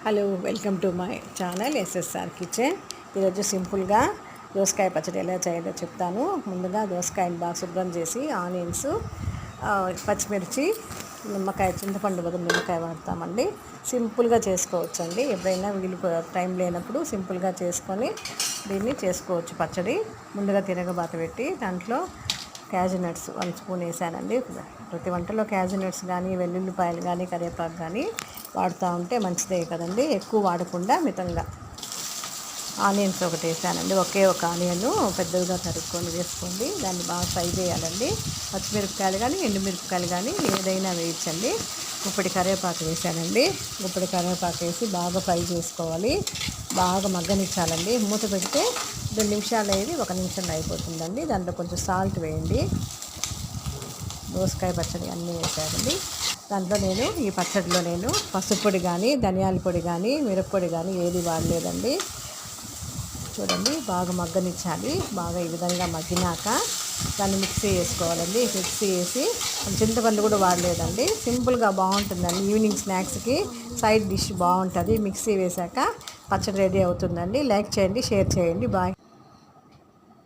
Hello, welcome to my channel SSR kitchen. ఈరోజు సింపుల్గా దోసకాయ పచ్చడి ఎలా చేయాలో చెప్తాను. ముందుగా దోసకాయని బాగా శుభ్రం చేసి ఆనియన్స్, పచ్చిమిర్చి, నిమ్మకాయ, చింతపండు బదులు నిమ్మకాయ వాడతామండి. సింపుల్గా చేసుకోవచ్చండి. ఎప్పుడైనా వీలు టైం లేనప్పుడు సింపుల్గా చేసుకొని దీన్ని చేసుకోవచ్చు పచ్చడి. ముందుగా తిరగబాత పెట్టి దాంట్లో క్యాజు నట్స్ 1 స్పూన్ వేసానండి. ప్రతి వంటలో క్యాజు నట్స్ కానీ, వెల్లుల్లిపాయలు కానీ, కరివేపాకు కానీ వాడుతూ ఉంటే మంచిదే కదండి. ఎక్కువ వాడకుండా మితంగా. ఆనియన్స్ ఒకటి వేసానండి. ఒకే ఒక ఆనియన్ పెద్దగా తరుక్కొని వేసుకోండి. దాన్ని బాగా ఫ్రై చేయాలండి. పచ్చిమిరపకాయలు కానీ, ఎండుమిరపకాయలు కానీ ఏదైనా వేయించండి. గుప్పెడి కరివేపాకు వేసానండి. గుప్పెడి కరివేపాకు వేసి బాగా ఫ్రై చేసుకోవాలి. బాగా మగ్గనిచ్చాలండి. మూత పెడితే 2 నిమిషాలు అయ్యేది 1 నిమిషంలో అయిపోతుందండి. దాంట్లో కొంచెం సాల్ట్ వేయండి. దోసకాయ పచ్చడి అన్నీ వేసారండి. దాంట్లో ఈ పచ్చడిలో పసుపు పొడి కానీ, ధనియాల పొడి కానీ, మిరప్పొడి కానీ ఏది వాడలేదండి. చూడండి, బాగా మగ్గనిచ్చాలి. బాగా ఈ విధంగా మగ్గినాక దాన్ని మిక్సీ వేసుకోవాలండి. మిక్సీ వేసి చింతపండు కూడా వాడలేదండి. సింపుల్గా బాగుంటుందండి. ఈవినింగ్ స్నాక్స్కి సైడ్ డిష్ బాగుంటుంది. మిక్సీ వేసాక పచ్చడి రెడీ అవుతుందండి. లైక్ చేయండి, షేర్ చేయండి. బాయ్.